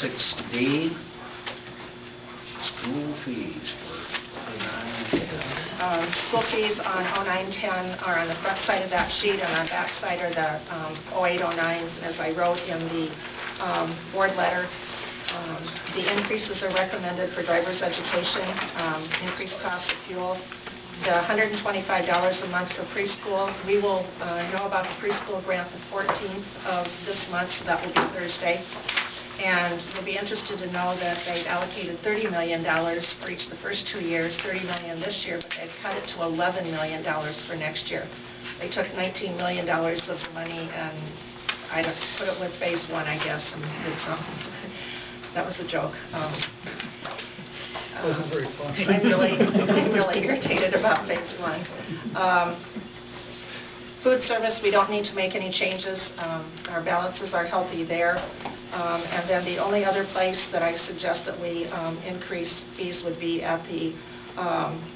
6D, school fees for 0910. School fees on 0910 are on the front side of that sheet, and on the back side are the 0809s. And as I wrote in the board letter, the increases are recommended for driver's education, increased cost of fuel, the $125 a month for preschool. We will know about the preschool grant the 14th of this month, so that will be Thursday. And you'll be interested to know that they've allocated $30 million for each of the first 2 years, $30 million this year, but they've cut it to $11 million for next year. They took $19 million of the money and I put it with phase one, I guess, and did something. That was a joke. Wasn't very fun. I'm really irritated about phase one. Food service, we don't need to make any changes. Our balances are healthy there. And then the only other place that I suggest that we increase fees would be at the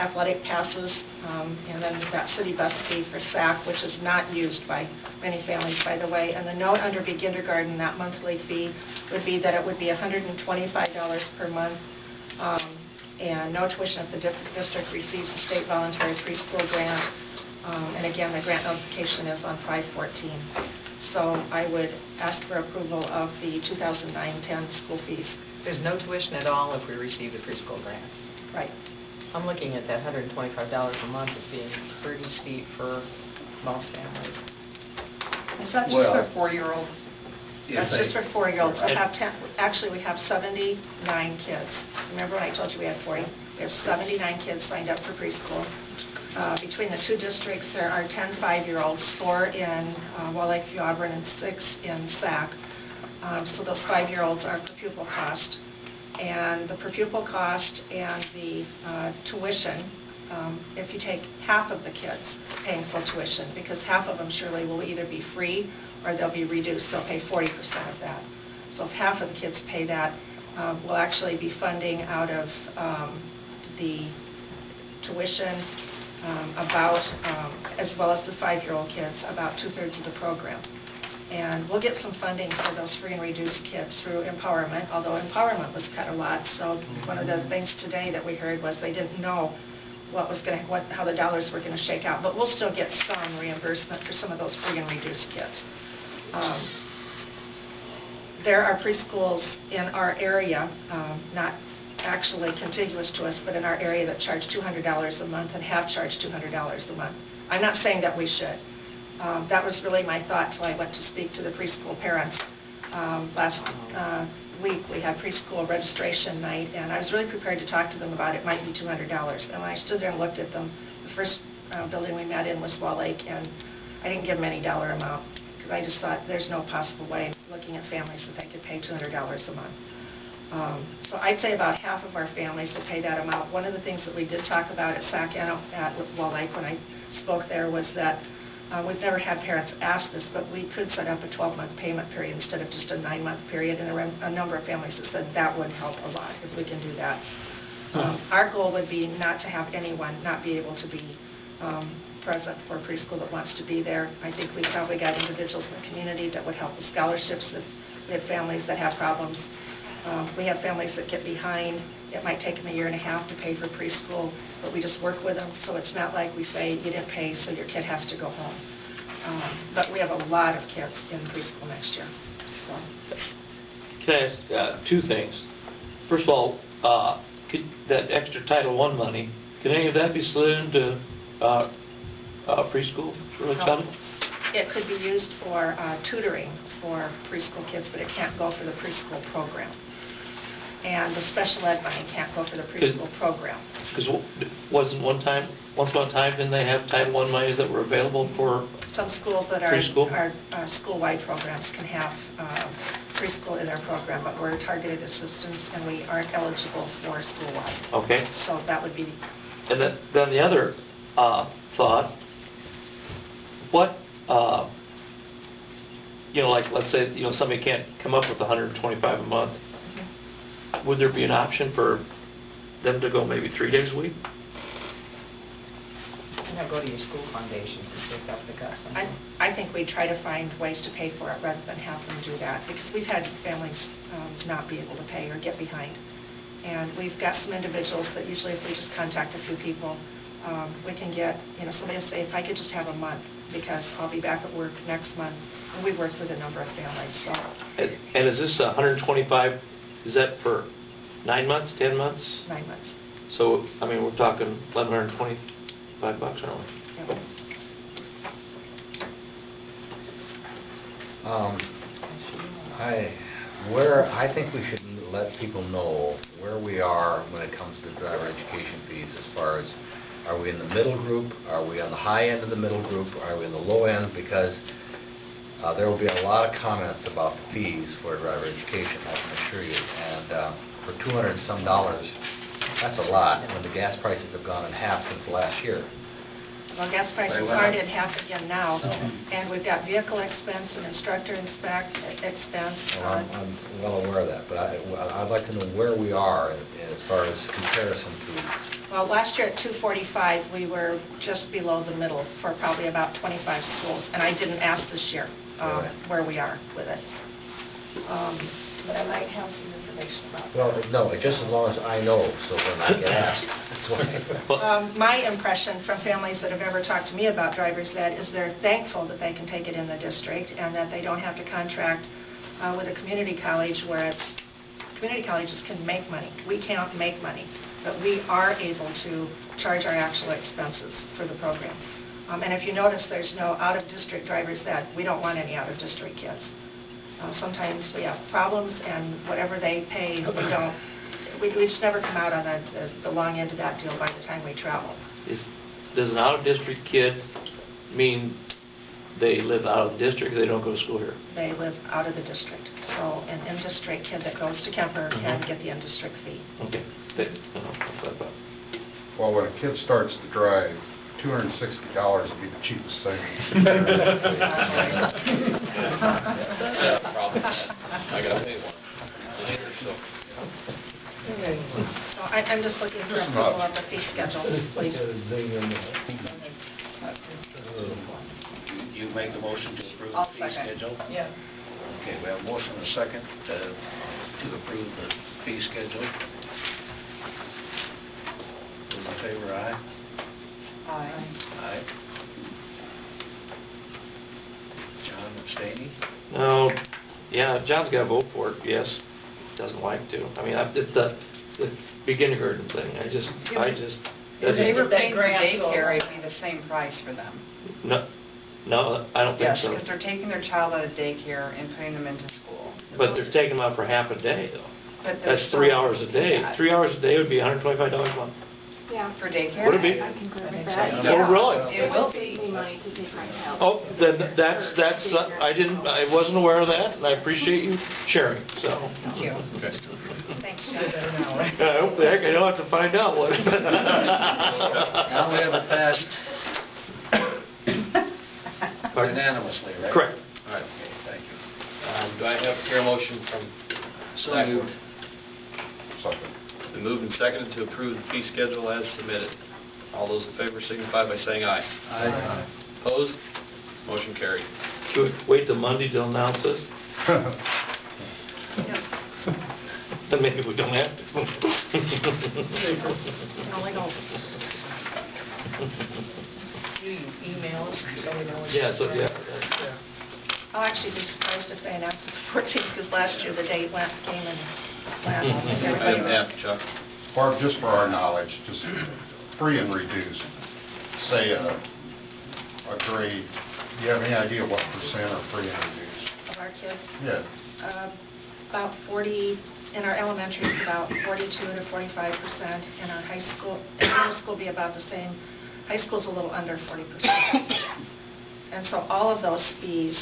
athletic passes, and then that city bus fee for SAC, which is not used by many families, by the way. And the note under kindergarten, that monthly fee would be that it would be $125 per month, and no tuition if the district receives a state voluntary preschool grant. And again, the grant notification is on 5/14. So I would ask for approval of the 2009-10 school fees. There's no tuition at all if we receive the preschool grant. Right. I'm looking at that $125 a month as being pretty steep for most families. Is that just Well, for 4-year-olds? That's just for 4-year-olds. We have actually, we have 79 kids. Remember when I told you we had 40? We have 79 kids signed up for preschool. Between the two districts, there are 10 5-year-olds, 4 in Wall Lakeview Auburn and 6 in SAC. So those 5-year-olds are per pupil cost. And the per pupil cost and the tuition, if you take half of the kids paying full tuition, because half of them surely will either be free or they'll be reduced. They'll pay 40% of that. So if half of the kids pay that, we'll actually be funding out of the tuition as well as the 5-year-old kids, about 2/3 of the program. And we'll get some funding for those free and reduced kids through Empowerment, although Empowerment was cut a lot. So one of the things today that we heard was they didn't know how the dollars were going to shake out. But we'll still get some reimbursement for some of those free and reduced kids. There are preschools in our area, not actually contiguous to us, but in our area that charge $200 a month and have charged $200 a month. I'm not saying that we should. That was really my thought till I went to speak to the preschool parents. Last week we had preschool registration night, and I was really prepared to talk to them about it might be $200. And when I stood there and looked at them, the first building we met in was Wall Lake, and I didn't give them any dollar amount because I just thought there's no possible way, looking at families, that they could pay $200 a month. So I'd say about half of our families will pay that amount. One of the things that we did talk about at SAC and at Wall Lake when I spoke there was that we've never had parents ask this, but we could set up a 12-month payment period instead of just a 9-month period, and a number of families have said that would help a lot if we can do that. Our goal would be not to have anyone not be able to be present for a preschool that wants to be there. I think we've probably got individuals in the community that would help with scholarships if we have families that have problems. We have families that get behind. It might take them 1.5 years to pay for preschool, but we just work with them, so it's not like we say, you didn't pay, so your kid has to go home. But we have a lot of kids in preschool next year. So. Can I ask two things? First of all, that extra Title I money, can any of that be slid into preschool? It could be used for tutoring for preschool kids, but it can't go for the preschool program. And the special ed money can't go for the preschool program. Because once upon a time, didn't they have Title I monies that were available for some schools that are preschool? School-wide programs can have preschool in their program, but we're targeted assistance and we aren't eligible for school-wide. Okay. So that would be. And then the other thought, what, like let's say somebody can't come up with $125 a month. Would there be an option for them to go maybe 3 days a week? Why not go to your school foundations and see if they'll pick up something? I think we try to find ways to pay for it rather than have them do that, because we've had families not be able to pay or get behind. And we've got some individuals that usually if we just contact a few people, we can get, somebody will say, if I could just have a month, because I'll be back at work next month. And we've worked with a number of families, so. And is this 125, is that for 9 months, 10 months? 9 months. So, I mean, we're talking $1,125, aren't we? Yep. I think we should let people know where we are when it comes to driver education fees, as far as, are we in the middle group, are we on the high end of the middle group, are we in the low end, because there will be a lot of comments about the fees for driver education, I can assure you, and for $200 and some, that's a lot, when the gas prices have gone in half since last year. Well, gas prices They went aren't up. in half again now, and we've got vehicle expense and instructor expense. Well, I'm well aware of that, but I'd like to know where we are as far as comparison to... Well, last year at 245, we were just below the middle for probably about 25 schools, and I didn't ask this year Really? where we are with it. But I might have some information about that. Well, no, just as long as I know, so when I get asked, that's why. My impression from families that have ever talked to me about driver's ed is they're thankful that they can take it in the district and that they don't have to contract with a community college where community colleges can make money. We can't make money, but we are able to charge our actual expenses for the program. And if you notice, there's no out-of-district driver's ed. We don't want any out-of-district kids. Sometimes we have problems, and whatever they pay, we just never come out on the long end of that deal by the time we travel. Does an out-of-district kid mean they live out of the district, they don't go to school here? They live out of the district. So an in-district kid that goes to Kemper can get the in-district fee. Okay. That's what I thought. Well, when a kid starts to drive, $260 would be the cheapest thing. I gotta pay one later, so. So I'm just looking for approval of the fee schedule, please. You make the motion to approve I'll the fee second. schedule? Yeah. Okay, we have a motion and a second to approve the fee schedule. Those in favor, aye? Aye. Aye. John abstaining? No, yeah, John's got to vote for it, yes. Doesn't like to. I mean, it's the kindergarten thing. I just... If they were that's paying for daycare, it'd be the same price for them. No, I don't think Yes, so. because they're taking their child out of daycare and putting them into school. But they're taking them out for half a day, though. But they're That's 3 still- hours a day. Yeah. 3 hours a day would be $125 a month. Yeah. For daycare? Would it be? I can grab think that. so. Oh, really? It will be. Oh, then I wasn't aware of that, and I appreciate you sharing, so. Thank you. Thanks, John. I hope the heck I don't have to find out what. Now we have it passed Pardon? unanimously, right? Correct. All right. Okay, thank you. Do I have a motion from staff? moved. Second. Been moved and seconded to approve the fee schedule as submitted. All those in favor signify by saying aye. Aye. Opposed? Motion carried. Should we wait till Monday to announce this? Then maybe we don't have to. No, we don't. You email us so we know. Yeah, so, yeah. I'll actually be surprised if they announce it the 14th, because last year the date came and went. Item F, Chuck. Barb, just for our knowledge, just free and reduced, say a grade, do you have any idea what percent are free and reduced? Of our kids, Yeah. about 40, in our elementary, it's about 42 to 45%. In our high school, middle school will be about the same. High school's a little under 40%. And so all of those fees,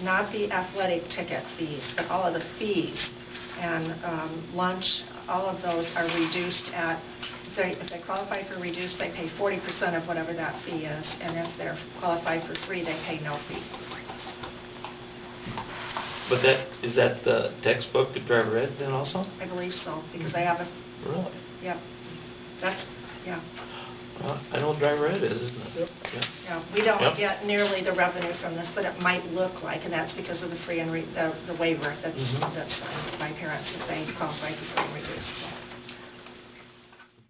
not the athletic ticket fees, but all of the fees and lunch, all of those are reduced at, if they qualify for reduced, they pay 40% of whatever that fee is. And if they're qualified for free, they pay no fee. But is that the textbook at driver ed then also? I believe so, because they have a, Really? yeah, that's, yeah. I know Driver Ed is, isn't it? Yeah. Yeah, we don't Yep. get nearly the revenue from this, but it might look like, and that's because of the free and, the waiver that's Mhm. signed by parents if they qualify for free and reduced.